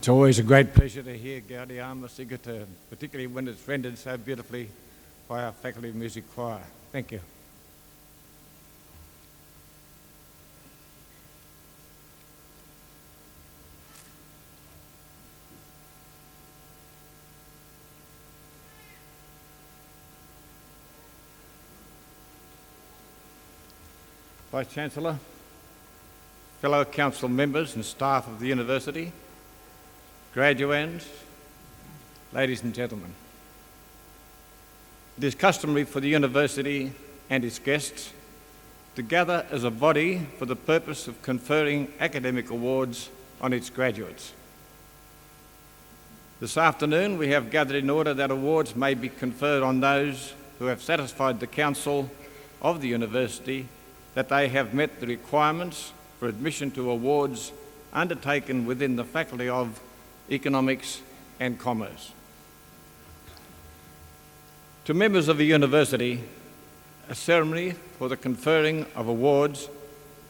It's always a great pleasure to hear Gaudium Sigurd, particularly when it's rendered so beautifully by our Faculty of Music Choir. Thank you. Vice-Chancellor, fellow council members and staff of the university, graduands, ladies and gentlemen. It is customary for the university and its guests to gather as a body for the purpose of conferring academic awards on its graduates. This afternoon we have gathered in order that awards may be conferred on those who have satisfied the council of the university that they have met the requirements for admission to awards undertaken within the Faculty of Economics and Commerce. To members of the university, a ceremony for the conferring of awards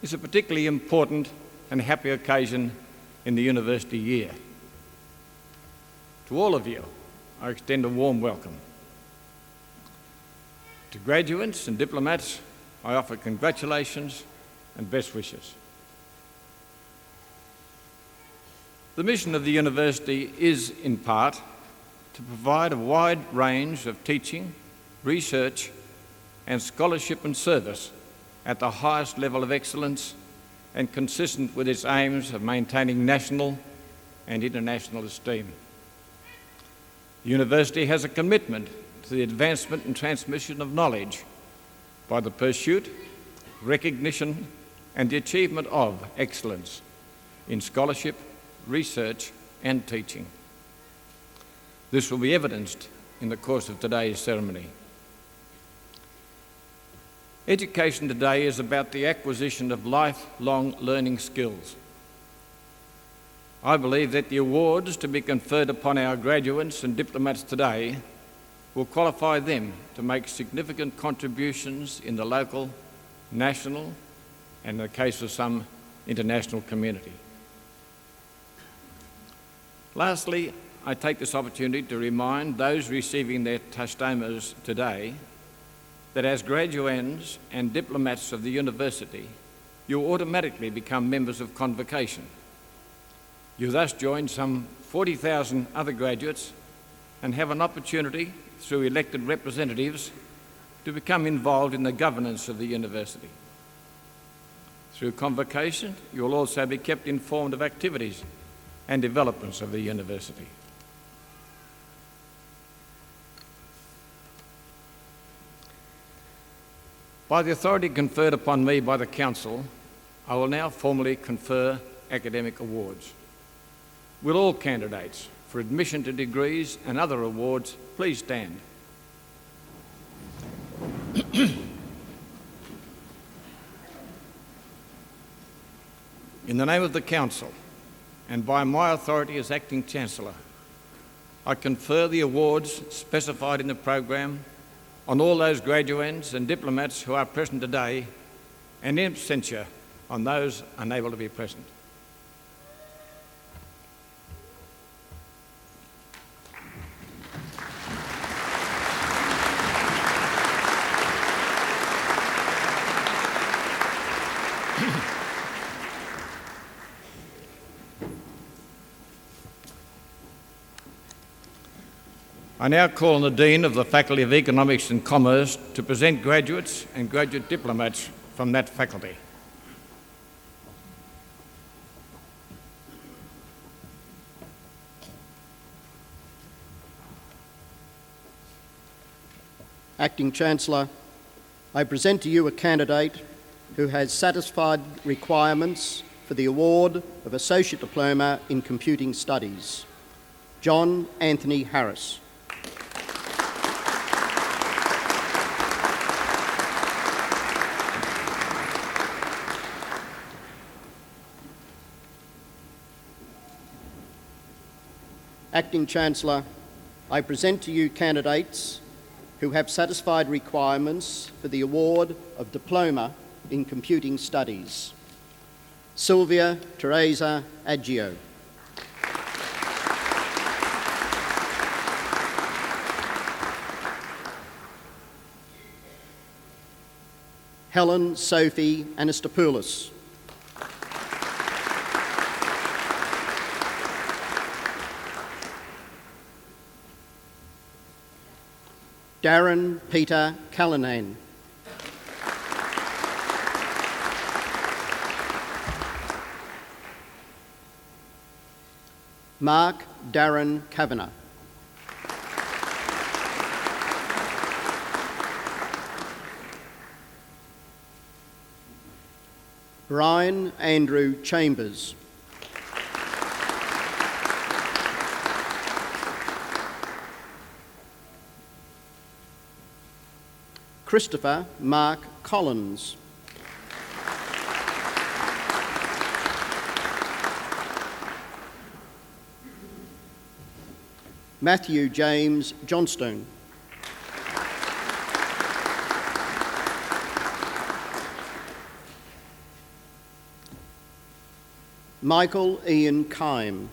is a particularly important and happy occasion in the university year. To all of you, I extend a warm welcome. To graduates and diplomats, I offer congratulations and best wishes. The mission of the university is, in part, to provide a wide range of teaching, research, and scholarship and service at the highest level of excellence and consistent with its aims of maintaining national and international esteem. The university has a commitment to the advancement and transmission of knowledge by the pursuit, recognition, and the achievement of excellence in scholarship, research, and teaching. This will be evidenced in the course of today's ceremony. Education today is about the acquisition of lifelong learning skills. I believe that the awards to be conferred upon our graduates and diplomats today will qualify them to make significant contributions in the local, national, and in the case of some, international community. Lastly, I take this opportunity to remind those receiving their testamas today that as graduands and diplomats of the university, you automatically become members of Convocation. You thus join some 40,000 other graduates and have an opportunity through elected representatives to become involved in the governance of the university. Through Convocation, you will also be kept informed of activities and developments of the university. By the authority conferred upon me by the Council, I will now formally confer academic awards. Will all candidates for admission to degrees and other awards please stand? In the name of the Council, and by my authority as Acting Chancellor, I confer the awards specified in the program on all those graduands and diplomats who are present today, and in absentia on those unable to be present. I now call on the Dean of the Faculty of Economics and Commerce to present graduates and graduate diplomats from that faculty. Acting Chancellor, I present to you a candidate who has satisfied requirements for the award of Associate Diploma in Computing Studies, John Anthony Harris. Acting Chancellor, I present to you candidates who have satisfied requirements for the award of Diploma in Computing Studies, Sylvia Teresa Aggio. Helen Sophie Anastopoulos. Darren Peter Callanan. Mark Darren Kavanagh. Brian Andrew Chambers. Christopher Mark Collins. Matthew James Johnstone. Michael Ian Kime.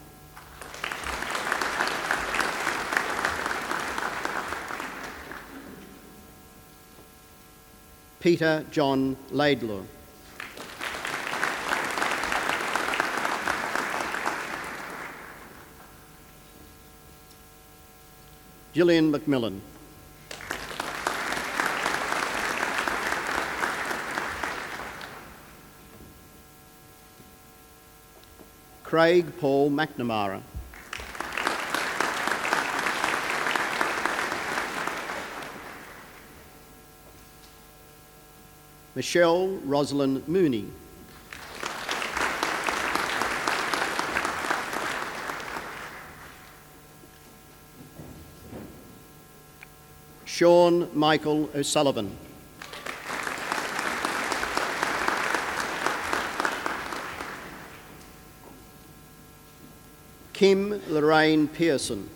Peter John Laidlaw. Gillian McMillan. Craig Paul McNamara. Michelle Rosalind Mooney. Sean Michael O'Sullivan. Kim Lorraine Pearson.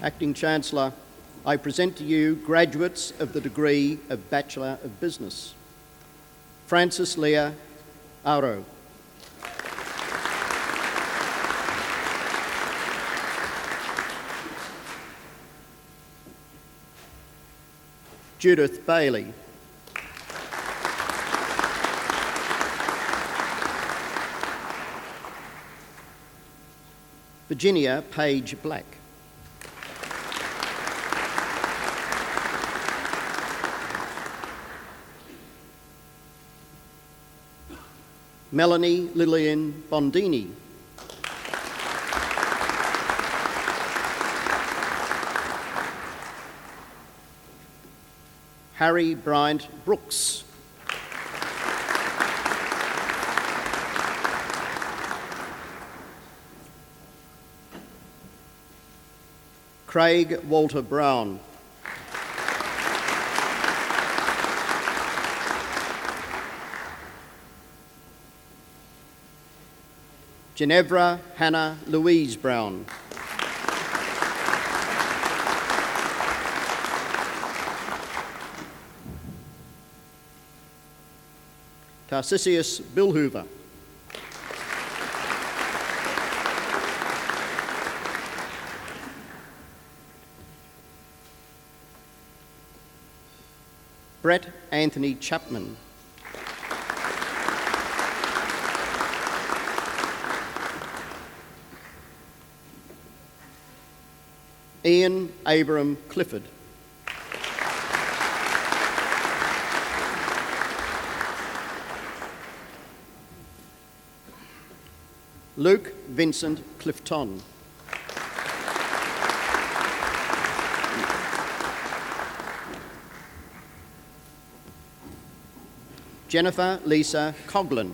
Acting Chancellor, I present to you graduates of the degree of Bachelor of Business. Francis Leah Aro. Judith Bailey. Virginia Page Black. Melanie Lillian Bondini. Harry Bryant Brooks. Craig Walter Brown. Ginevra Hannah Louise Brown. Tarsisius Billhoover. Brett Anthony Chapman. Ian Abram Clifford. Luke Vincent Clifton. Jennifer Lisa Coughlin.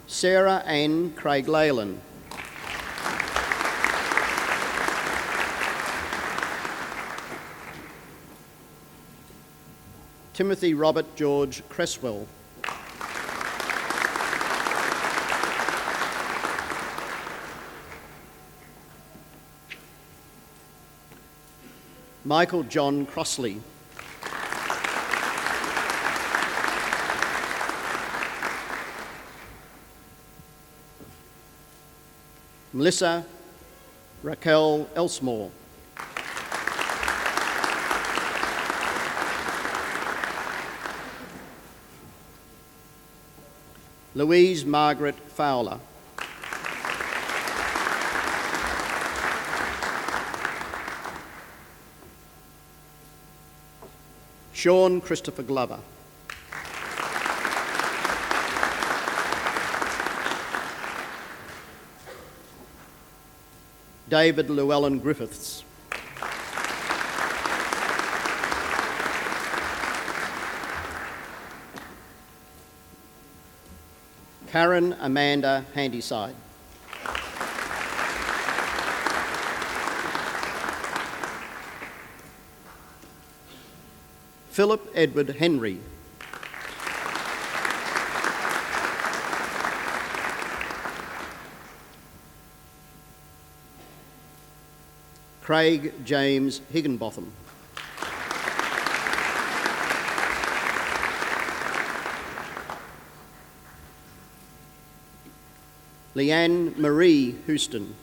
Sarah Ann Craig Leyland. Timothy Robert George Cresswell. Michael John Crossley. Melissa Raquel Elsmore. Louise Margaret Fowler. Sean Christopher Glover. David Llewellyn Griffiths. Karen Amanda Handyside. Philip Edward Henry. Craig James Higginbotham. Leanne Marie Houston.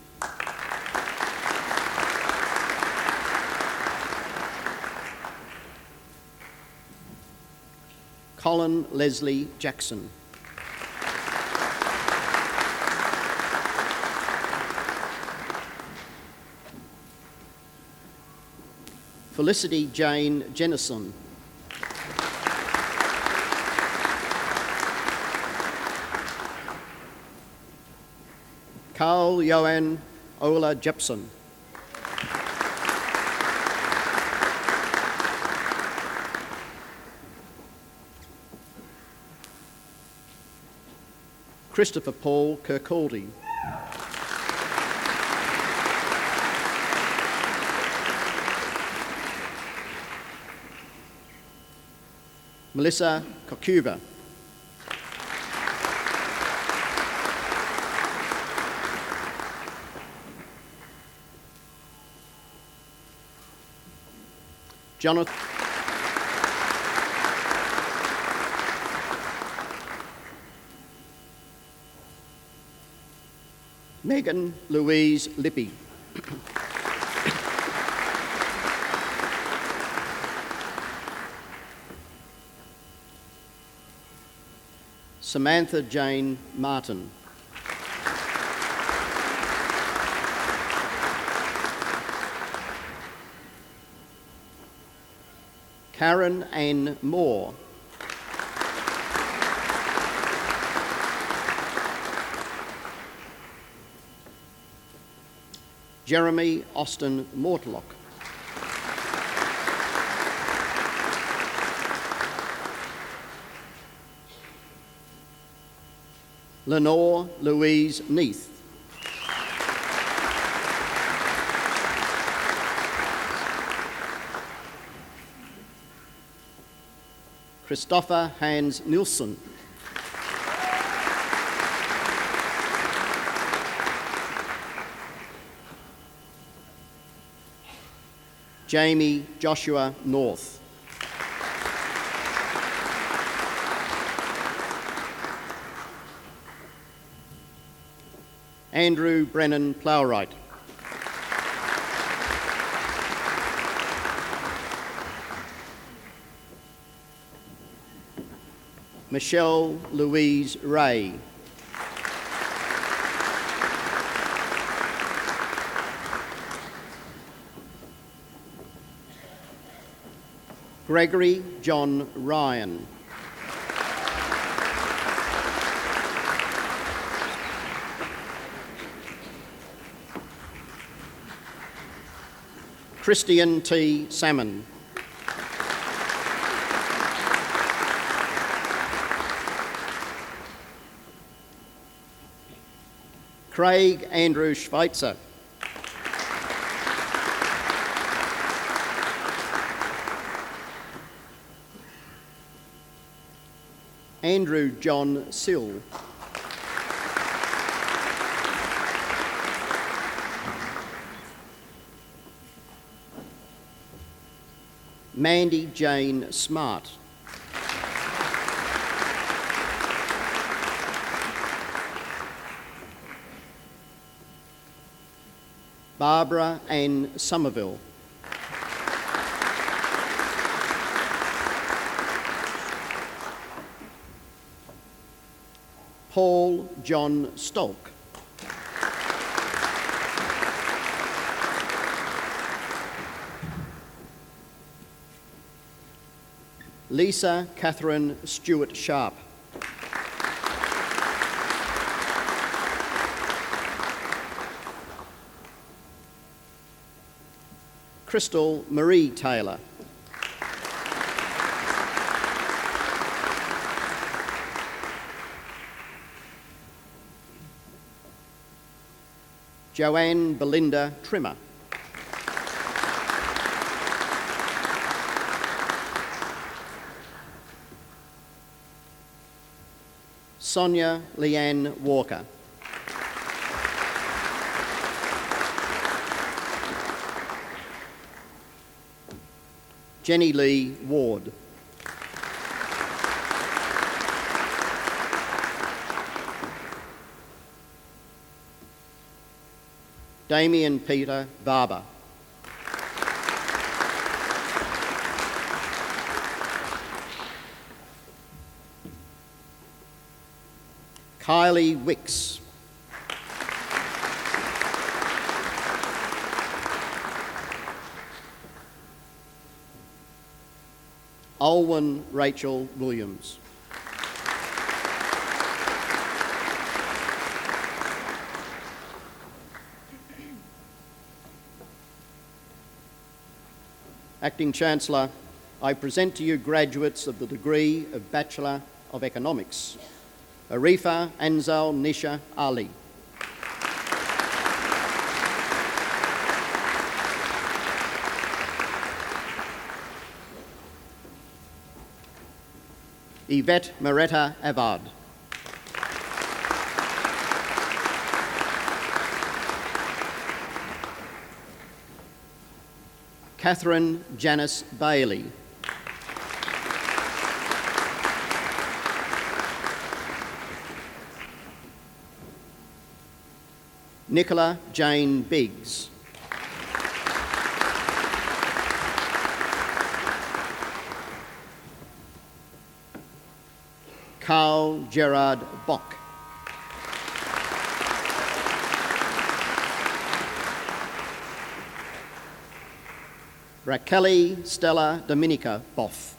Colin Leslie Jackson. Felicity Jane Jennison. Carl Johan Ola Jepson. Christopher Paul Kirkcaldy. Melissa Kokuba. Jonathan Megan Louise Lippy. Samantha Jane Martin. Karen Ann Moore. Jeremy Austin Mortlock. Lenore Louise Neath. Christopher Hans Nilsson. Jamie Joshua North. Andrew Brennan Plowright. Michelle Louise Ray. Gregory John Ryan. Christian T. Salmon. Craig Andrew Schweitzer. Andrew John Sill. Mandy Jane Smart. Barbara Ann Somerville. Paul John Stolk. Lisa Catherine Stewart Sharp. Crystal Marie Taylor. Joanne Belinda Trimmer. Sonia Leanne Walker. Jenny Lee Ward. Damien Peter Barber. Kylie Wicks. Olwen Rachel Williams. Acting Chancellor, I present to you graduates of the degree of Bachelor of Economics, Arifa Anzal Nisha Ali. Yvette Moretta Avard. Catherine Janice Bailey. Nicola Jane Biggs. Carl Gerard Bock. Raquel Stella Dominica Boff.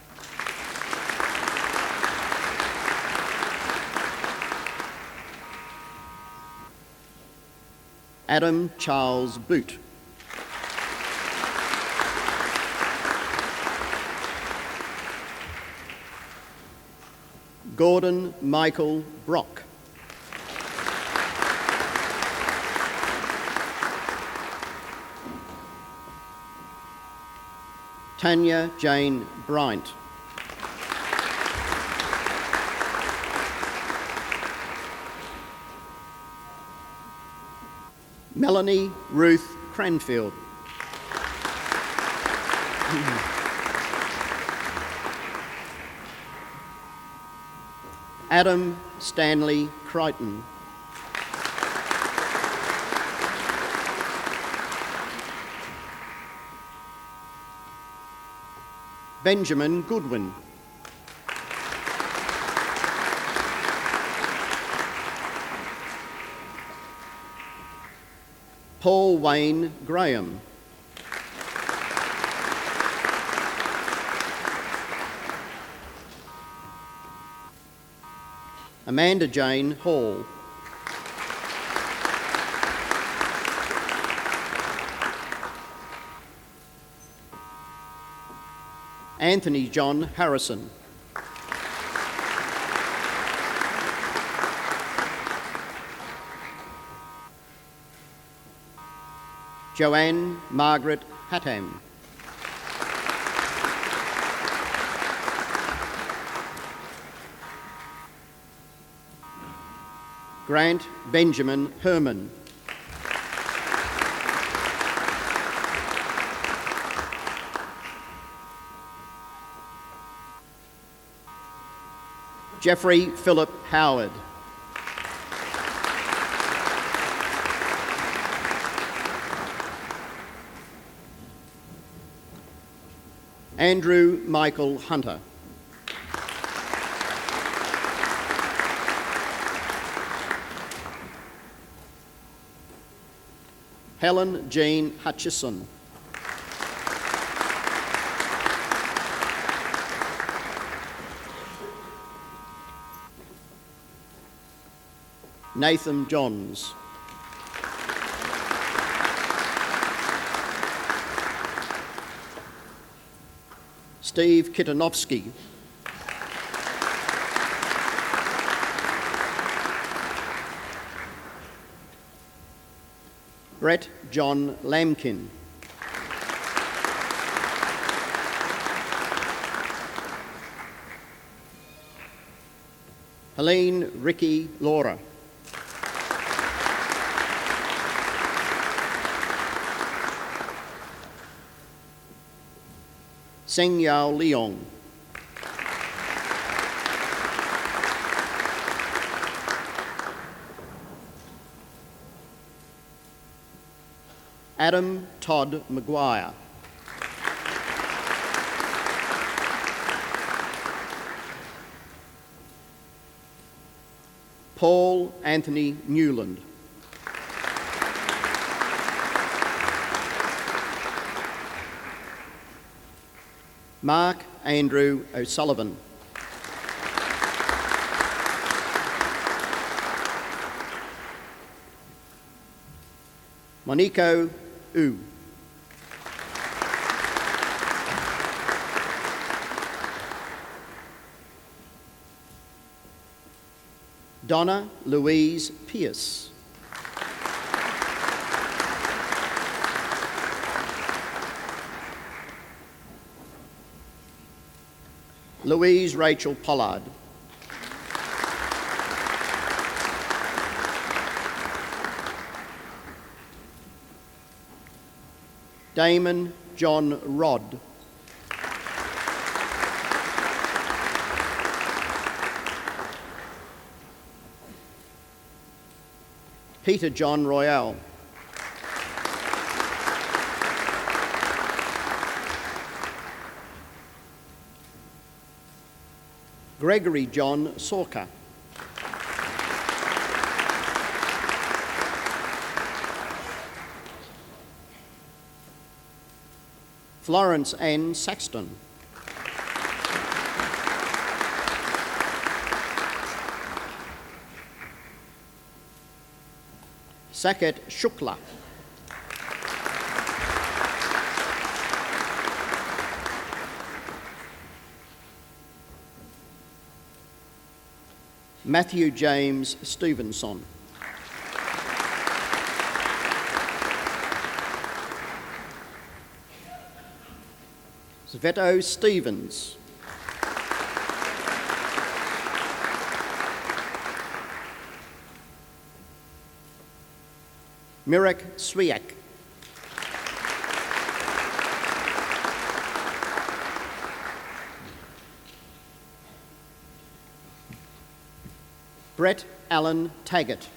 Adam Charles Boot. Gordon Michael Brock. Tanya Jane Bryant. Melanie Ruth Cranfield. Adam Stanley Crichton. Benjamin Goodwin. Paul Wayne Graham. Amanda Jane Hall. Anthony John Harrison. Joanne Margaret Hattam. Grant Benjamin Herman. Jeffrey Philip Howard. Andrew Michael Hunter. Helen Jean Hutchison. Nathan Johns. Steve Kitanovsky. Brett John Lamkin. Helene Ricky Laura. Seng Yao Leong. Adam Todd Maguire. Paul Anthony Newland. Mark Andrew O'Sullivan. Moniko U. Donna Louise Pierce. Louise Rachel Pollard. Damon John Rodd. Peter John Royale. Gregory John Sorka. Florence Ann Saxton. Saket Shukla. Matthew James Stevenson. Sveto Stevens. Mirek Swiak. Brett Allen Taggart.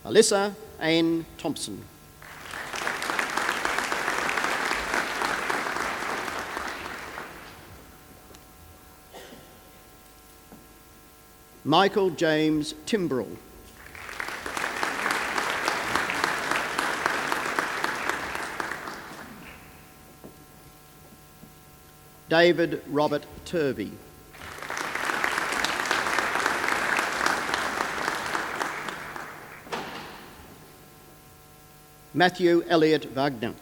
Alyssa Ann Thompson. Michael James Timbrell. David Robert Turvey. Matthew Elliott Wagner.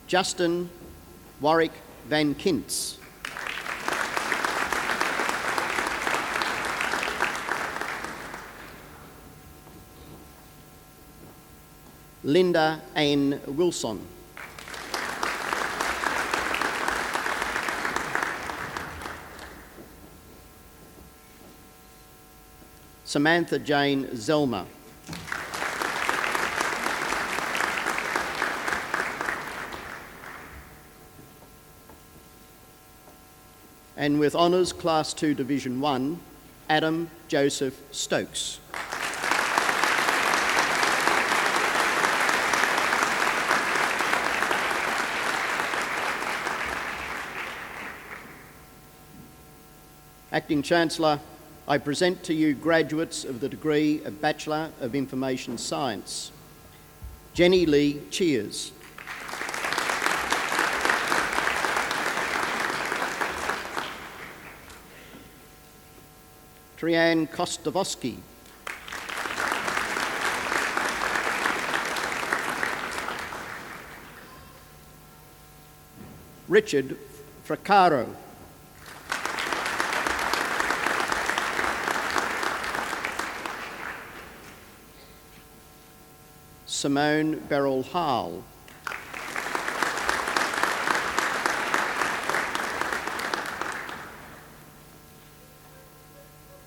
Justin Warwick Van Kintz. Linda Ann Wilson. Samantha Jane Zelma. And with honours Class 2 Division 1, Adam Joseph Stokes. Acting Chancellor, I present to you graduates of the degree of Bachelor of Information Science. Jenny Lee Cheers. Trianne Kostovosky. Richard Fraccaro. Simone Beryl-Hall.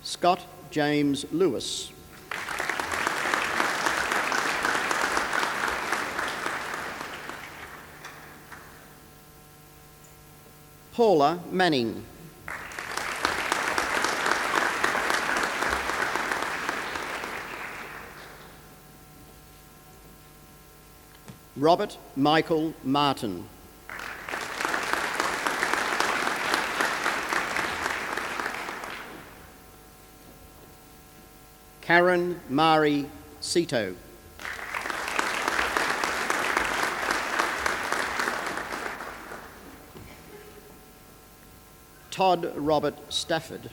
Scott James Lewis. Paula Manning. Robert Michael Martin. Karen Mari Sito. Todd Robert Stafford.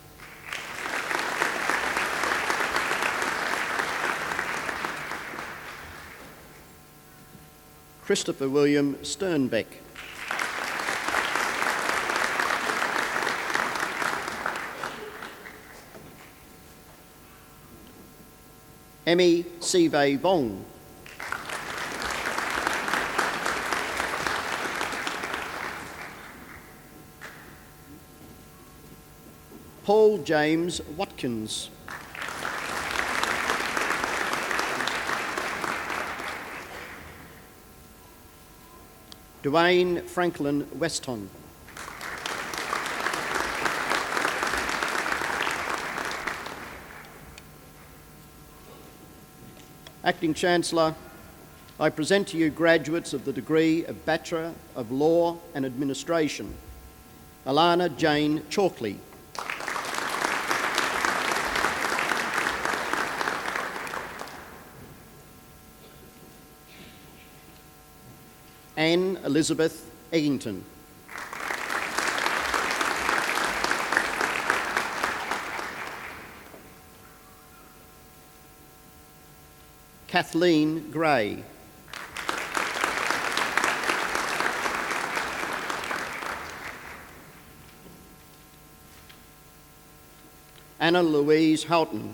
Christopher William Sternbeck. Emmy Sive Vong. Paul James Watkins. Dwayne Franklin Weston. Acting Chancellor, I present to you graduates of the degree of Bachelor of Law and Administration. Alana Jane Chalkley. Anne Elizabeth Eggington. Kathleen Gray. Anna Louise Houghton.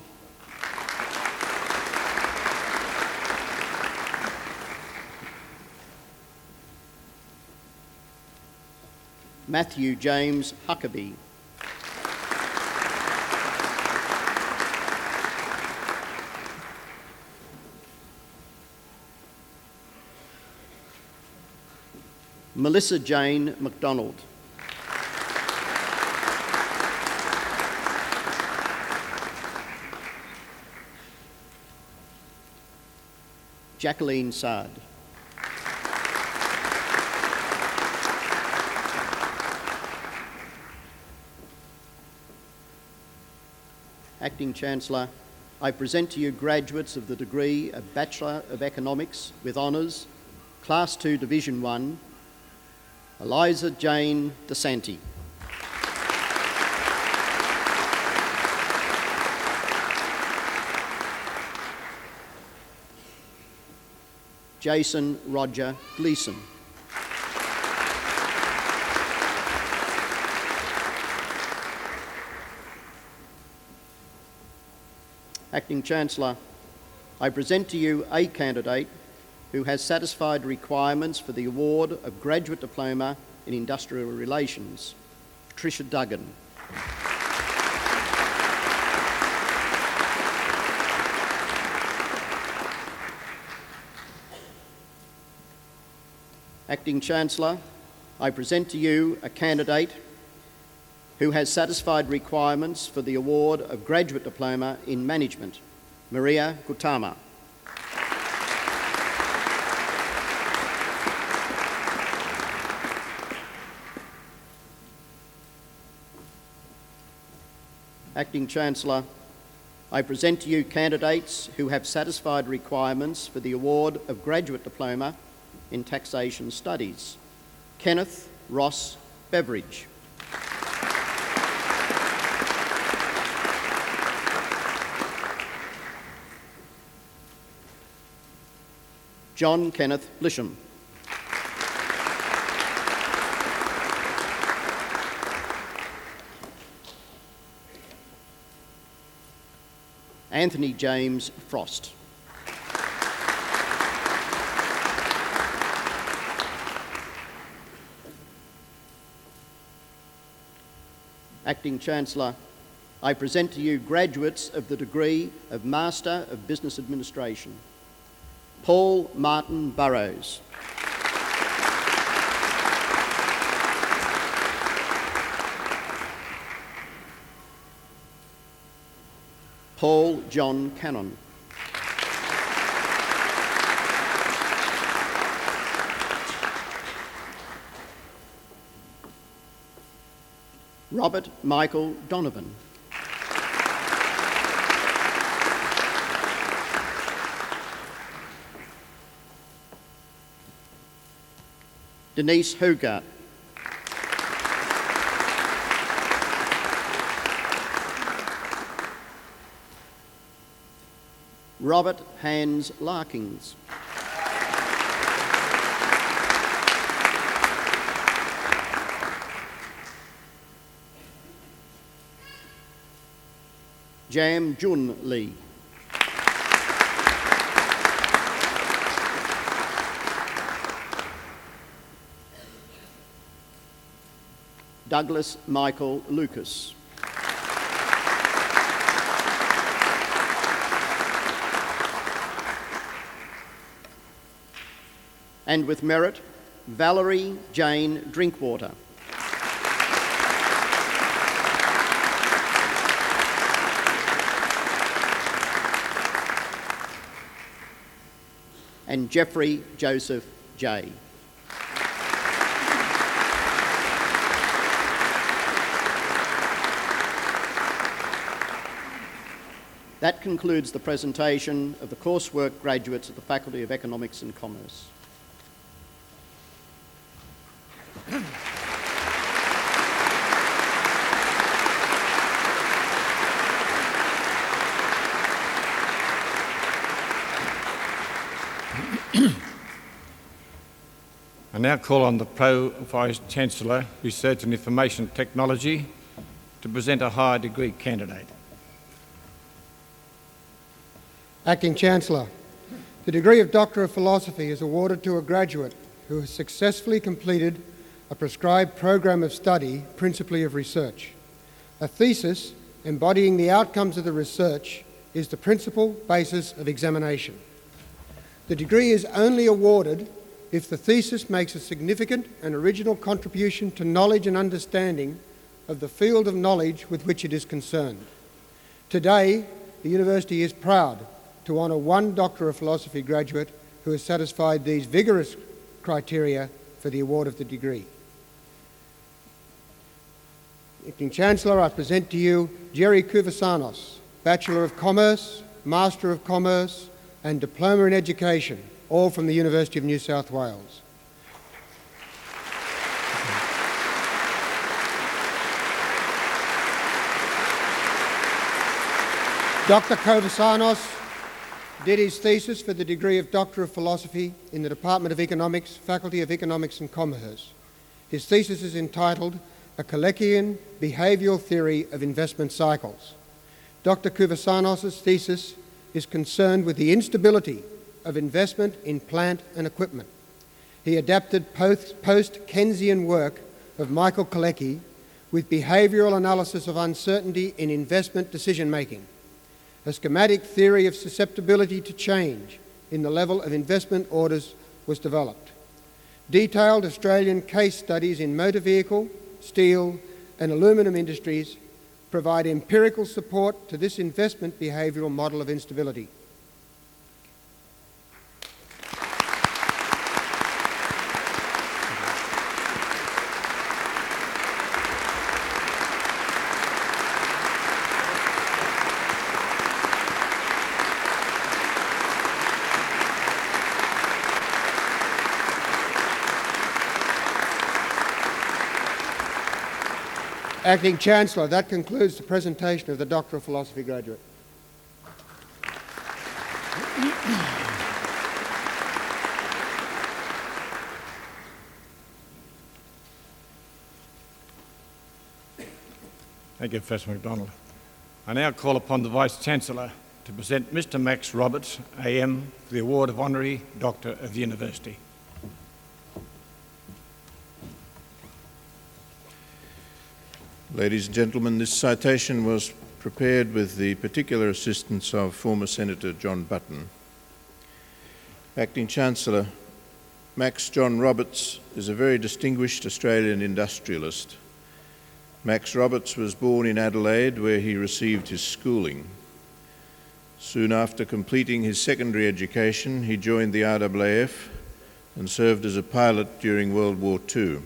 Matthew James Huckabee. Melissa Jane MacDonald. Jacqueline Sard. Acting Chancellor, I present to you graduates of the degree of Bachelor of Economics with honours, Class 2 Division 1, Eliza Jane DeSanti. Jason Roger Gleeson. Acting Chancellor, I present to you a candidate who has satisfied requirements for the award of Graduate Diploma in Industrial Relations, Patricia Duggan. Acting Chancellor, I present to you a candidate who has satisfied requirements for the award of Graduate Diploma in Management, Maria Gutama. Acting Chancellor, I present to you candidates who have satisfied requirements for the award of Graduate Diploma in Taxation Studies. Kenneth Ross Beveridge. John Kenneth Lisham. Anthony James Frost. Acting Chancellor, I present to you graduates of the degree of Master of Business Administration. Paul Martin Burrows. Paul John Cannon. Robert Michael Donovan. Denise Hogart. Robert Hans Larkins. Jam Jun Lee. Douglas Michael Lucas. And with merit, Valerie Jane Drinkwater. And Jeffrey Joseph J. That concludes the presentation of the coursework graduates at the Faculty of Economics and Commerce. I now call on the Pro Vice-Chancellor, Research and Information Technology, to present a higher degree candidate. Acting Chancellor, the degree of Doctor of Philosophy is awarded to a graduate who has successfully completed a prescribed program of study, principally of research. A thesis embodying the outcomes of the research is the principal basis of examination. The degree is only awarded if the thesis makes a significant and original contribution to knowledge and understanding of the field of knowledge with which it is concerned. Today, the University is proud to honour one Doctor of Philosophy graduate who has satisfied these vigorous criteria for the award of the degree. Acting Chancellor, I present to you Jerry Kouvasanos, Bachelor of Commerce, Master of Commerce and Diploma in Education, all from the University of New South Wales. Dr. Kouvasanos did his thesis for the degree of Doctor of Philosophy in the Department of Economics, Faculty of Economics and Commerce. His thesis is entitled A Kalekian Behavioural Theory of Investment Cycles. Dr. Kouvasanos' thesis is concerned with the instability of investment in plant and equipment. He adapted post-Keynesian work of Michael Kalecki with behavioural analysis of uncertainty in investment decision-making. A schematic theory of susceptibility to change in the level of investment orders was developed. Detailed Australian case studies in motor vehicle, steel and aluminium industries provide empirical support to this investment behavioural model of instability. Acting Chancellor, that concludes the presentation of the Doctor of Philosophy graduate. Thank you, Professor MacDonald. I now call upon the Vice-Chancellor to present Mr. Max Roberts, AM, for the award of Honorary Doctor of the University. Ladies and gentlemen, this citation was prepared with the particular assistance of former Senator John Button. Acting Chancellor, Max John Roberts is a very distinguished Australian industrialist. Max Roberts was born in Adelaide, where he received his schooling. Soon after completing his secondary education, he joined the RAAF and served as a pilot during World War II.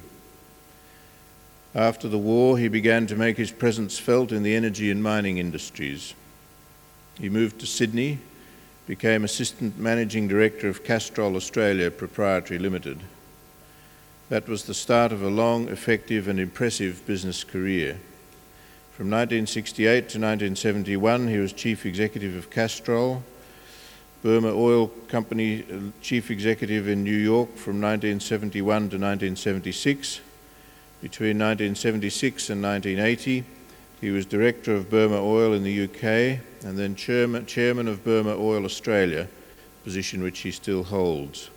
After the war, he began to make his presence felt in the energy and mining industries. He moved to Sydney, became Assistant Managing Director of Castrol Australia Proprietary Limited. That was the start of a long, effective and impressive business career. From 1968 to 1971, he was Chief Executive of Castrol, Burma Oil Company Chief Executive in New York from 1971 to 1976. Between 1976 and 1980, he was Director of Burma Oil in the UK and then Chairman of Burma Oil Australia, a position which he still holds.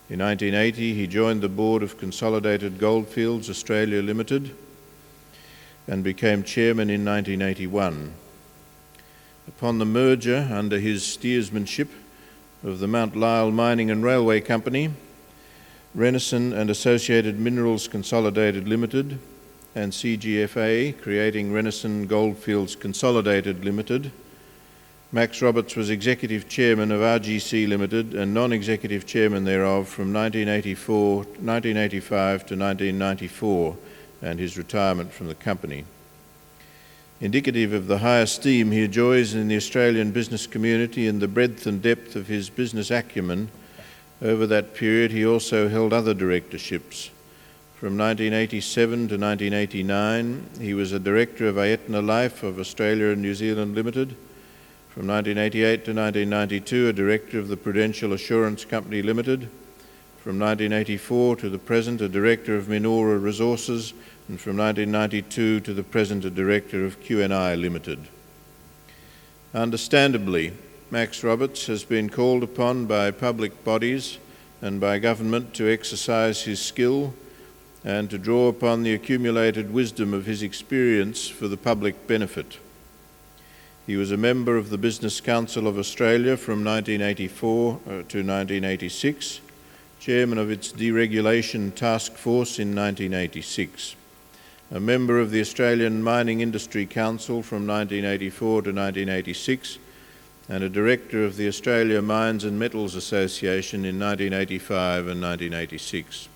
In 1980, he joined the board of Consolidated Goldfields Australia Limited and became Chairman in 1981. Upon the merger, under his steersmanship, of the Mount Lyell Mining and Railway Company, Renison and Associated Minerals Consolidated Limited, and CGFA, creating Renison Goldfields Consolidated Limited, Max Roberts was Executive Chairman of RGC Limited and Non-Executive Chairman thereof from 1985 to 1994 and his retirement from the company. Indicative of the high esteem he enjoys in the Australian business community and the breadth and depth of his business acumen, over that period he also held other directorships. From 1987 to 1989, he was a Director of Aetna Life of Australia and New Zealand Limited. From 1988 to 1992, a Director of the Prudential Assurance Company Limited. From 1984 to the present, a Director of Minora Resources, and from 1992 to the present, a Director of QNI Limited. Understandably, Max Roberts has been called upon by public bodies and by government to exercise his skill and to draw upon the accumulated wisdom of his experience for the public benefit. He was a member of the Business Council of Australia from 1984 to 1986, chairman of its deregulation task force in 1986, a member of the Australian Mining Industry Council from 1984 to 1986, and a director of the Australia Mines and Metals Association in 1985 and 1986.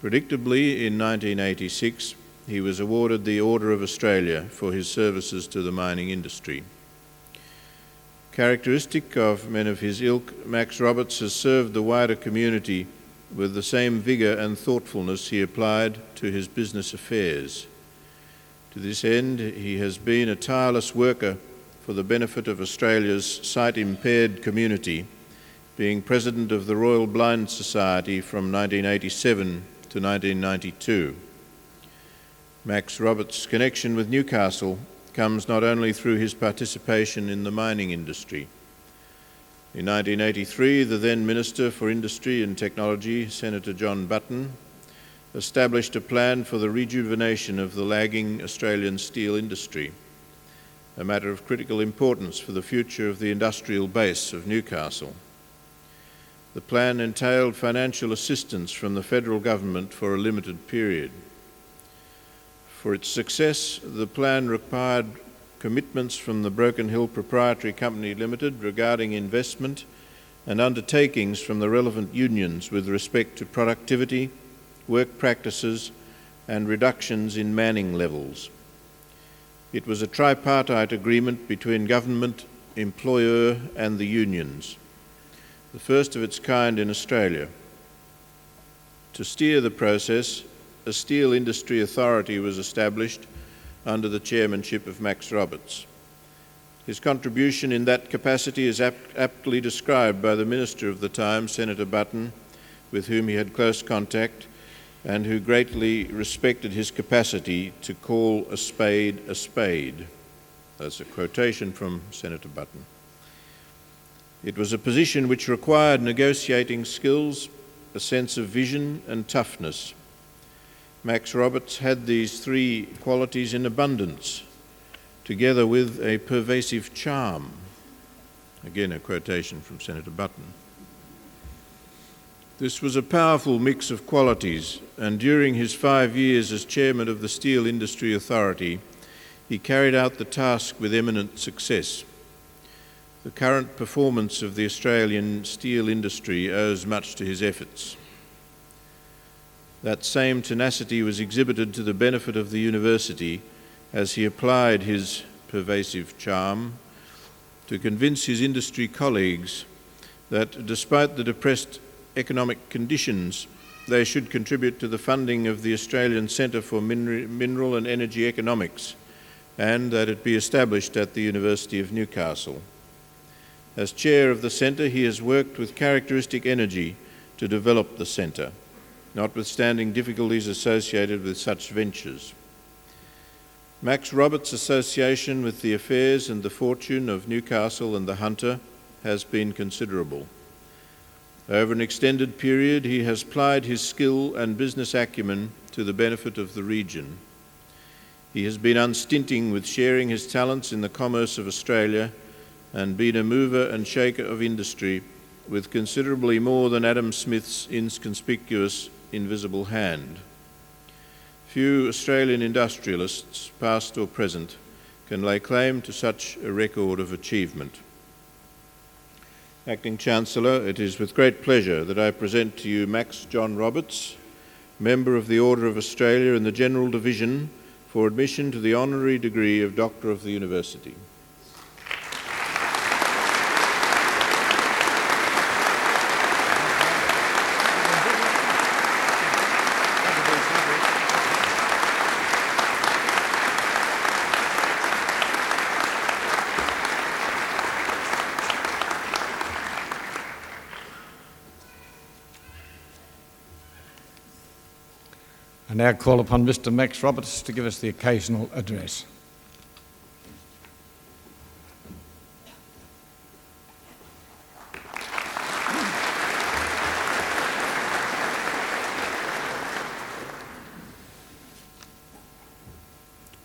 Predictably, in 1986, he was awarded the Order of Australia for his services to the mining industry. Characteristic of men of his ilk, Max Roberts has served the wider community with the same vigour and thoughtfulness he applied to his business affairs. To this end, he has been a tireless worker for the benefit of Australia's sight-impaired community, being President of the Royal Blind Society from 1987 to 1992. Max Roberts' connection with Newcastle comes not only through his participation in the mining industry. In 1983, the then Minister for Industry and Technology, Senator John Button, established a plan for the rejuvenation of the lagging Australian steel industry, a matter of critical importance for the future of the industrial base of Newcastle. The plan entailed financial assistance from the federal government for a limited period. For its success, the plan required commitments from the Broken Hill Proprietary Company Limited regarding investment and undertakings from the relevant unions with respect to productivity, work practices and reductions in manning levels. It was a tripartite agreement between government, employer and the unions, the first of its kind in Australia. To steer the process, a Steel Industry Authority was established under the chairmanship of Max Roberts. His contribution in that capacity is aptly described by the Minister of the time, Senator Button, with whom he had close contact and who greatly respected his capacity to call a spade a spade. That's a quotation from Senator Button. It was a position which required negotiating skills, a sense of vision and toughness. Max Roberts had these three qualities in abundance, together with a pervasive charm. Again, a quotation from Senator Button. This was a powerful mix of qualities, and during his 5 years as chairman of the Steel Industry Authority, he carried out the task with eminent success. The current performance of the Australian steel industry owes much to his efforts. That same tenacity was exhibited to the benefit of the university as he applied his pervasive charm to convince his industry colleagues that despite the depressed economic conditions, they should contribute to the funding of the Australian Centre for Mineral and Energy Economics, and that it be established at the University of Newcastle. As chair of the centre, he has worked with characteristic energy to develop the centre, notwithstanding difficulties associated with such ventures. Max Roberts' association with the affairs and the fortune of Newcastle and the Hunter has been considerable. Over an extended period, he has plied his skill and business acumen to the benefit of the region. He has been unstinting with sharing his talents in the commerce of Australia and been a mover and shaker of industry with considerably more than Adam Smith's inconspicuous invisible hand. Few Australian industrialists, past or present, can lay claim to such a record of achievement. Acting Chancellor, it is with great pleasure that I present to you Max John Roberts, Member of the Order of Australia in the General Division, for admission to the honorary degree of Doctor of the University. I now call upon Mr. Max Roberts to give us the occasional address.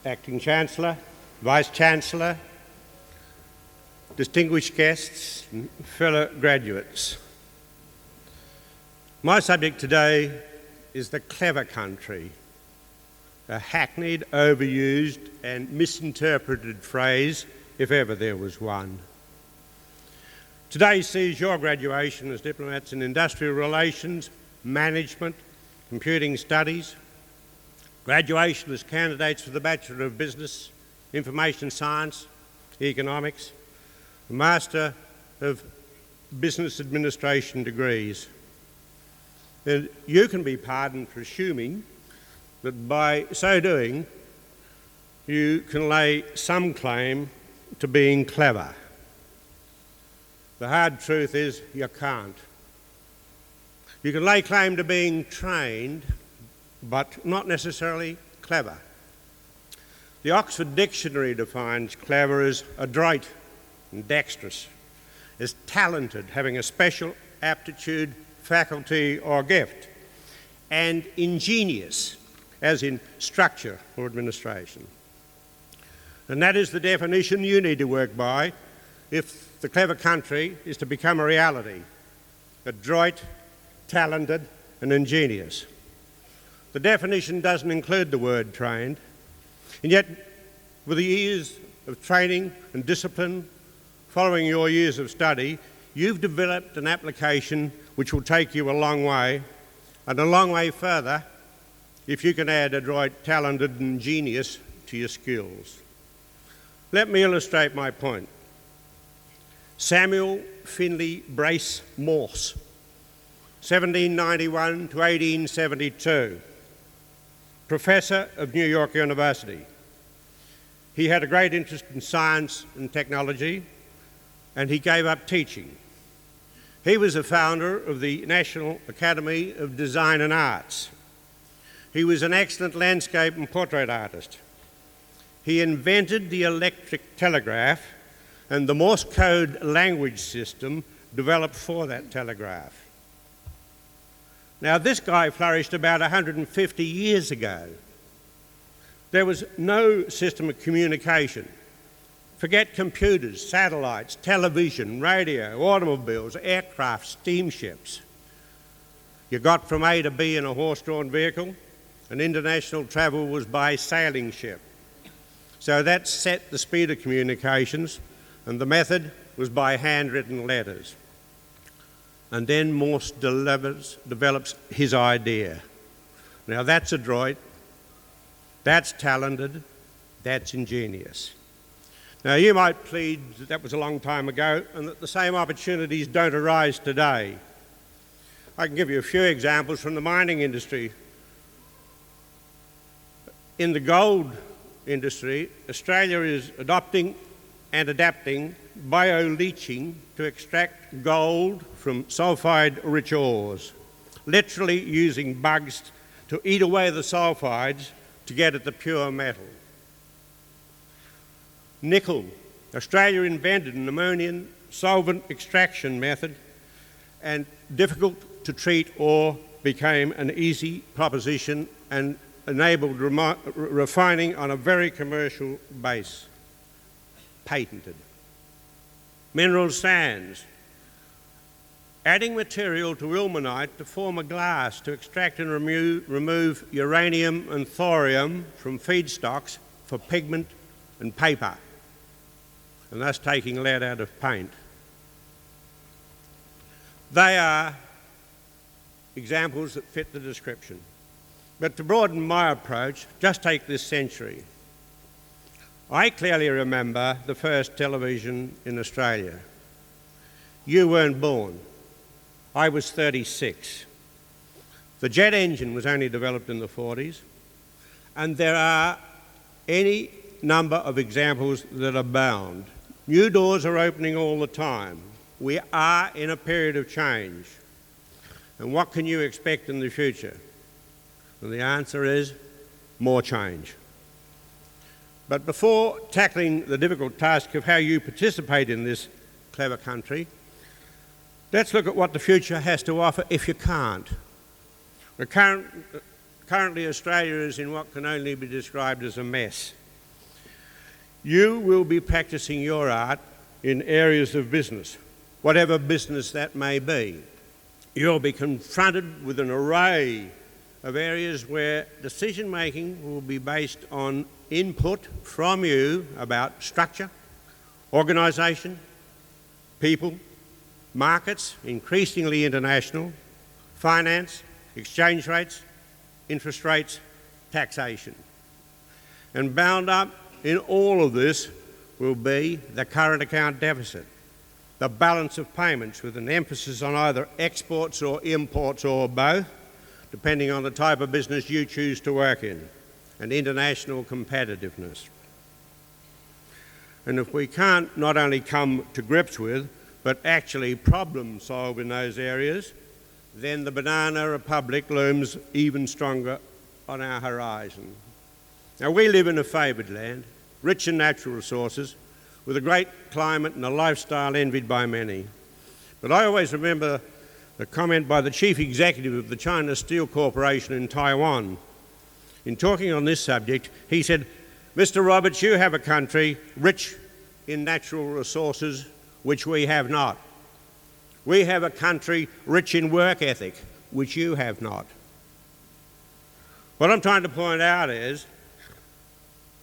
Acting Chancellor, Vice-Chancellor, distinguished guests, and fellow graduates. My subject today is the clever country, a hackneyed, overused and misinterpreted phrase, if ever there was one. Today sees your graduation as diplomats in industrial relations, management, computing studies, graduation as candidates for the Bachelor of Business, Information Science, Economics, the Master of Business Administration degrees. And you can be pardoned for assuming that by so doing, you can lay some claim to being clever. The hard truth is you can't. You can lay claim to being trained, but not necessarily clever. The Oxford Dictionary defines clever as adroit and dexterous, as talented, having a special aptitude, faculty or gift, and ingenious, as in structure or administration. And that is the definition you need to work by if the clever country is to become a reality: adroit, talented and ingenious. The definition doesn't include the word trained, And yet, with the years of training and discipline following your years of study, you've developed an application which will take you a long way, and a long way further if you can add adroit, talented and genius to your skills. Let me illustrate my point. Samuel Finley Brace Morse, 1791 to 1872, professor of New York University. He had a great interest in science and technology, and he gave up teaching. He was the founder of the National Academy of Design and Arts. He was an excellent landscape and portrait artist. He invented the electric telegraph and the Morse code language system developed for that telegraph. Now, this guy flourished about 150 years ago. There was no system of communication. Forget computers, satellites, television, radio, automobiles, aircraft, steamships. You got from A to B in a horse-drawn vehicle, and international travel was by sailing ship. So that set the speed of communications, and the method was by handwritten letters. And then Morse develops his idea. Now that's adroit, that's talented, that's ingenious. Now you might plead that was a long time ago and that the same opportunities don't arise today. I can give you a few examples from the mining industry. In the gold industry, Australia is adopting and adapting bioleaching to extract gold from sulphide-rich ores, literally using bugs to eat away the sulphides to get at the pure metal. Nickel. Australia invented an ammonium solvent extraction method, and difficult to treat ore became an easy proposition and enabled refining on a very commercial base. Patented. Mineral sands. Adding material to ilmenite to form a glass to extract and remove uranium and thorium from feedstocks for pigment and paper, and thus taking lead out of paint. They are examples that fit the description. But to broaden my approach, just take this century. I clearly remember the first television in Australia. You weren't born. I was 36. The jet engine was only developed in the 40s, and there are any number of examples that abound. New doors are opening all the time. We are in a period of change. And what can you expect in the future? And the answer is more change. But before tackling the difficult task of how you participate in this clever country, let's look at what the future has to offer if you can't. Currently, Australia is in what can only be described as a mess. You will be practicing your art in areas of business, whatever business that may be. You'll be confronted with an array of areas where decision-making will be based on input from you about structure, organisation, people, markets, increasingly international, finance, exchange rates, interest rates, taxation. And bound up in all of this will be the current account deficit, the balance of payments with an emphasis on either exports or imports or both, depending on the type of business you choose to work in, and international competitiveness. And if we can't not only come to grips with, but actually problem solve in those areas, then the banana republic looms even stronger on our horizon. Now, we live in a favoured land, rich in natural resources, with a great climate and a lifestyle envied by many. But I always remember the comment by the chief executive of the China Steel Corporation in Taiwan. In talking on this subject, he said, "Mr. Roberts, you have a country rich in natural resources, which we have not. We have a country rich in work ethic, which you have not." What I'm trying to point out is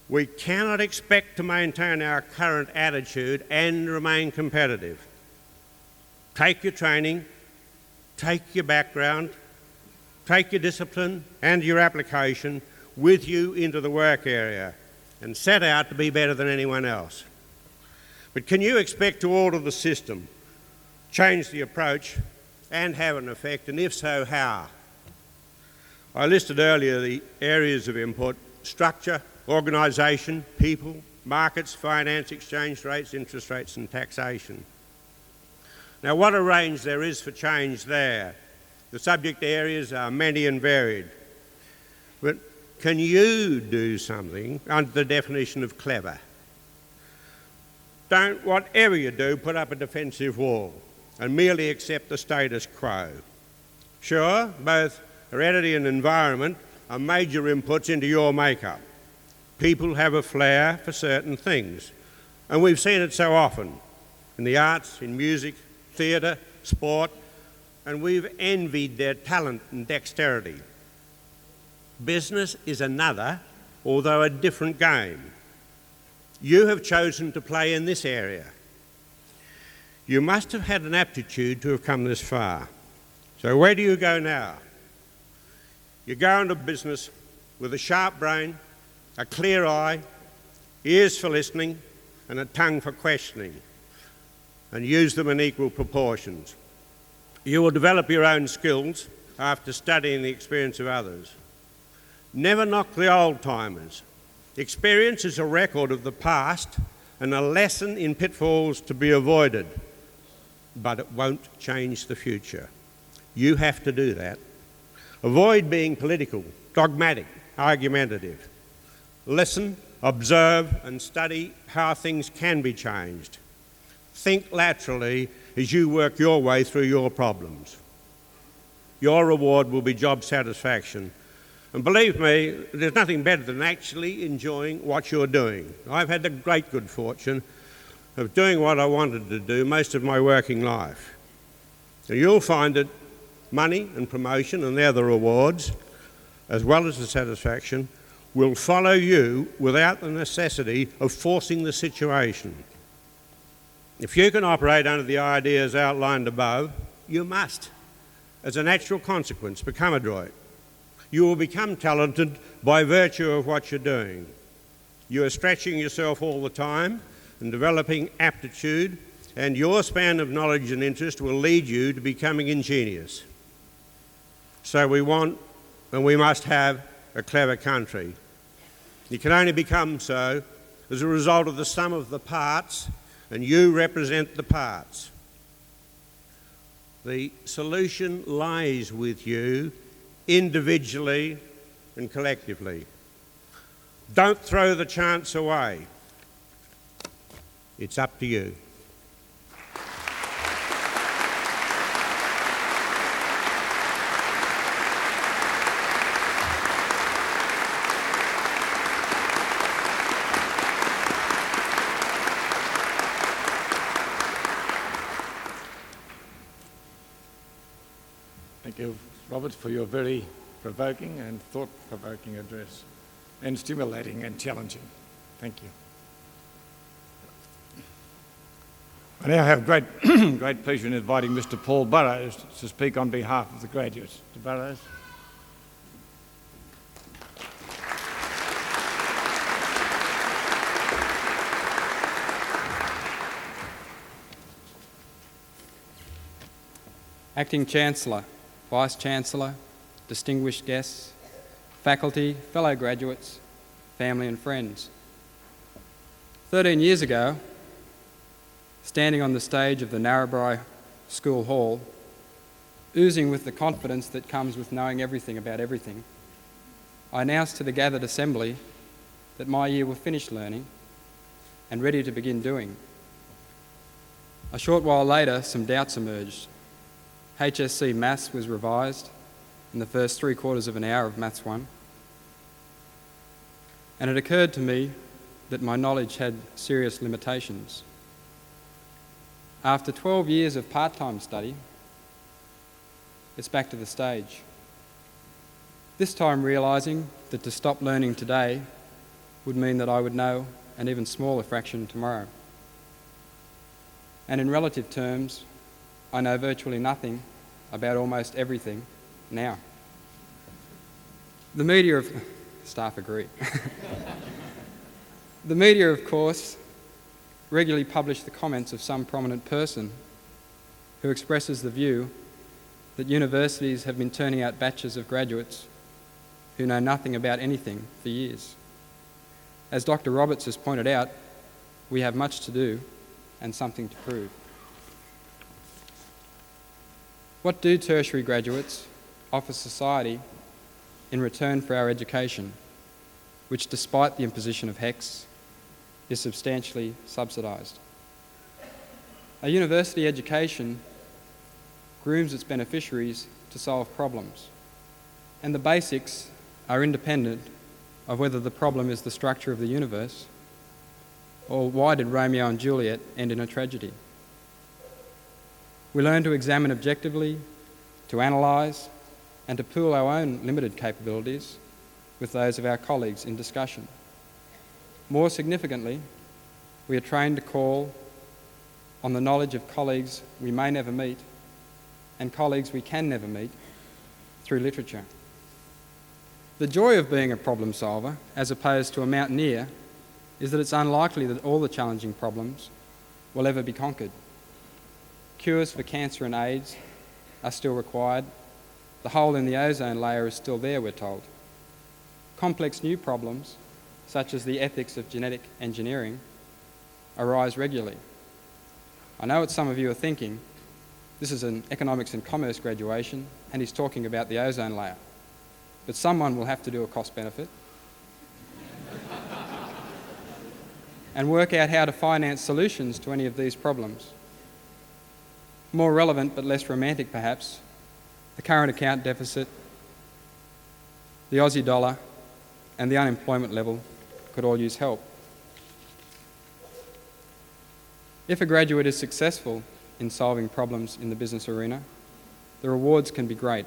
We cannot expect to maintain our current attitude and remain competitive. Take your training, take your background, take your discipline and your application with you into the work area and set out to be better than anyone else. But can you expect to alter the system, change the approach and have an effect, and if so, how? I listed earlier the areas of input: structure, organisation, people, markets, finance, exchange rates, interest rates and taxation. Now, what a range there is for change there. The subject areas are many and varied. But can you do something under the definition of clever? Don't, whatever you do, put up a defensive wall and merely accept the status quo. Sure, both heredity and environment are major inputs into your makeup. People have a flair for certain things, and we've seen it so often in the arts, in music, theatre, sport, and we've envied their talent and dexterity. Business is another, although a different game. You have chosen to play in this area. You must have had an aptitude to have come this far. So where do you go now? You go into business with a sharp brain, a clear eye, ears for listening, and a tongue for questioning, and use them in equal proportions. You will develop your own skills after studying the experience of others. Never knock the old-timers. Experience is a record of the past and a lesson in pitfalls to be avoided, but it won't change the future. You have to do that. Avoid being political, dogmatic, argumentative. Listen, observe and study how things can be changed. Think laterally as you work your way through your problems. Your reward will be job satisfaction. And believe me, there's nothing better than actually enjoying what you're doing. I've had the great good fortune of doing what I wanted to do most of my working life. And you'll find that money and promotion and the other rewards, as well as the satisfaction, will follow you without the necessity of forcing the situation. If you can operate under the ideas outlined above, you must, as a natural consequence, become adroit. You will become talented by virtue of what you're doing. You are stretching yourself all the time and developing aptitude, and your span of knowledge and interest will lead you to becoming ingenious. So we want and we must have a clever country. You can only become so as a result of the sum of the parts, and you represent the parts. The solution lies with you individually and collectively. Don't throw the chance away. It's up to you. Thank you, Robert, for your very provoking and thought-provoking address, and stimulating and challenging. Thank you. I now have great pleasure in inviting Mr. Paul Burrows to speak on behalf of the graduates. Mr. Burrows. Acting Chancellor, Vice-Chancellor, distinguished guests, faculty, fellow graduates, family and friends. 13 years ago, standing on the stage of the Narrabri School Hall, oozing with the confidence that comes with knowing everything about everything, I announced to the gathered assembly that my year was finished learning and ready to begin doing. A short while later, some doubts emerged. HSC Maths was revised in the first 3/4 of an hour of Maths 1, and it occurred to me that my knowledge had serious limitations. After 12 years of part-time study, it's back to the stage. This time realising that to stop learning today would mean that I would know an even smaller fraction tomorrow. And in relative terms, I know virtually nothing about almost everything now. The media of... Staff agree. The media, of course, regularly publish the comments of some prominent person who expresses the view that universities have been turning out batches of graduates who know nothing about anything for years. As Dr. Roberts has pointed out, we have much to do and something to prove. What do tertiary graduates offer society in return for our education, which, despite the imposition of HECS, is substantially subsidised? A university education grooms its beneficiaries to solve problems, and the basics are independent of whether the problem is the structure of the universe or why did Romeo and Juliet end in a tragedy. We learn to examine objectively, to analyse, and to pool our own limited capabilities with those of our colleagues in discussion. More significantly, we are trained to call on the knowledge of colleagues we may never meet and colleagues we can never meet through literature. The joy of being a problem solver, as opposed to a mountaineer, is that it's unlikely that all the challenging problems will ever be conquered. Cures for cancer and AIDS are still required. The hole in the ozone layer is still there, we're told. Complex new problems, such as the ethics of genetic engineering, arise regularly. I know what some of you are thinking. This is an economics and commerce graduation, and he's talking about the ozone layer. But someone will have to do a cost benefit and work out how to finance solutions to any of these problems. More relevant, but less romantic perhaps, the current account deficit, the Aussie dollar, and the unemployment level could all use help. If a graduate is successful in solving problems in the business arena, the rewards can be great.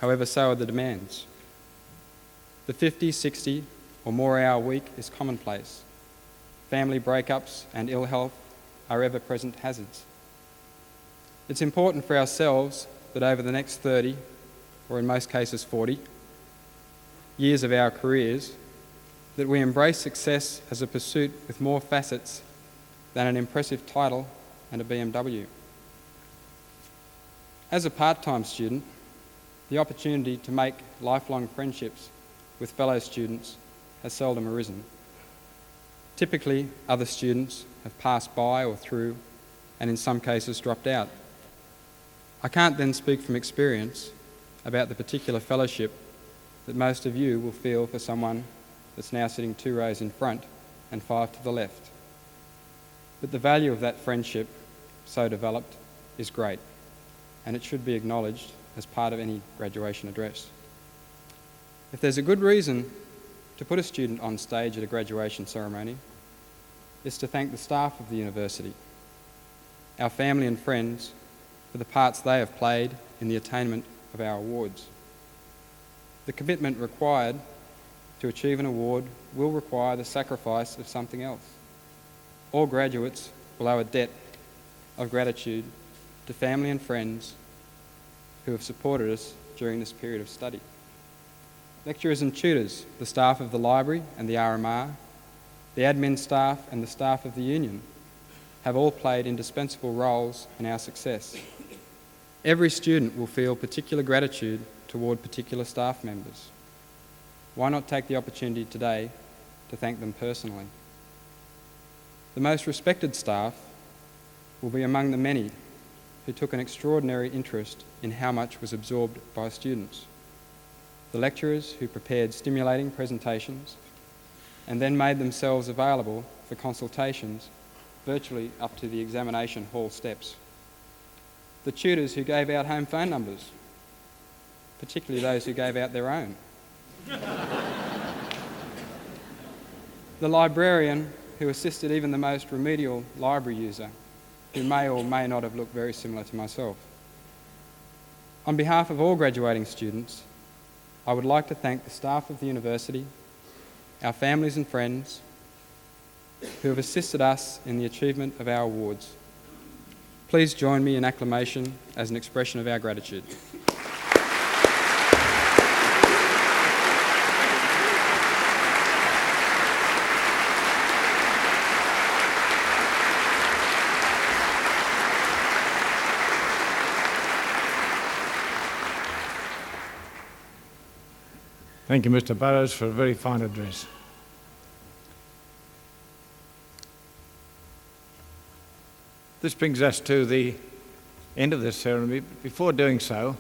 However, so are the demands. The 50, 60 or more hour week is commonplace. Family breakups and ill health are ever-present hazards. It's important for ourselves that over the next 30, or in most cases 40, years of our careers, that we embrace success as a pursuit with more facets than an impressive title and a BMW. As a part-time student, the opportunity to make lifelong friendships with fellow students has seldom arisen. Typically, other students have passed by or through, and in some cases dropped out. I can't then speak from experience about the particular fellowship that most of you will feel for someone that's now sitting 2 rows in front and 5 to the left. But the value of that friendship, so developed, is great, and it should be acknowledged as part of any graduation address. If there's a good reason to put a student on stage at a graduation ceremony, it's to thank the staff of the university, our family and friends, for the parts they have played in the attainment of our awards. The commitment required to achieve an award will require the sacrifice of something else. All graduates will owe a debt of gratitude to family and friends who have supported us during this period of study. Lecturers and tutors, the staff of the library and the RMR, the admin staff and the staff of the union have all played indispensable roles in our success. Every student will feel particular gratitude toward particular staff members. Why not take the opportunity today to thank them personally? The most respected staff will be among the many who took an extraordinary interest in how much was absorbed by students. The lecturers who prepared stimulating presentations and then made themselves available for consultations virtually up to the examination hall steps. The tutors who gave out home phone numbers, particularly those who gave out their own. The librarian who assisted even the most remedial library user, who may or may not have looked very similar to myself. On behalf of all graduating students, I would like to thank the staff of the university, our families and friends who have assisted us in the achievement of our awards. Please join me in acclamation as an expression of our gratitude. Thank you, Mr. Burrows, for a very fine address. This brings us to the end of this ceremony. Before doing so,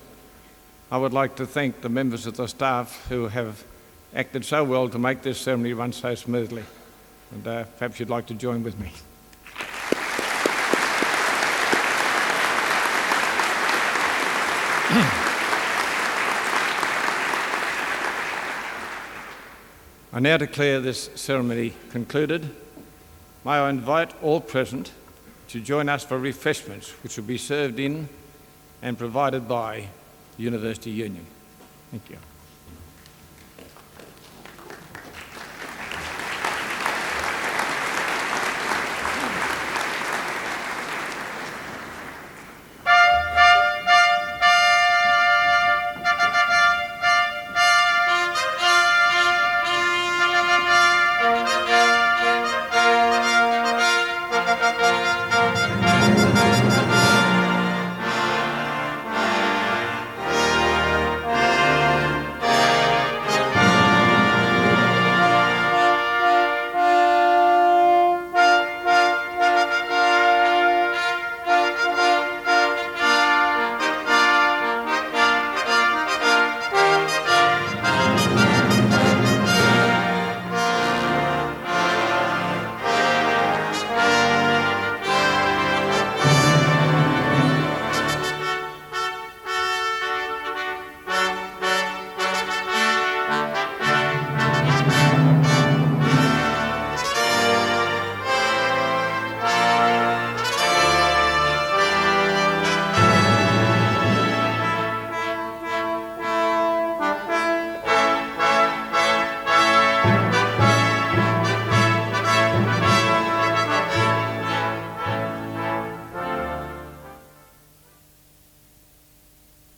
I would like to thank the members of the staff who have acted so well to make this ceremony run so smoothly. And perhaps you'd like to join with me. I now declare this ceremony concluded. May I invite all present to join us for refreshments, which will be served in and provided by the University Union. Thank you.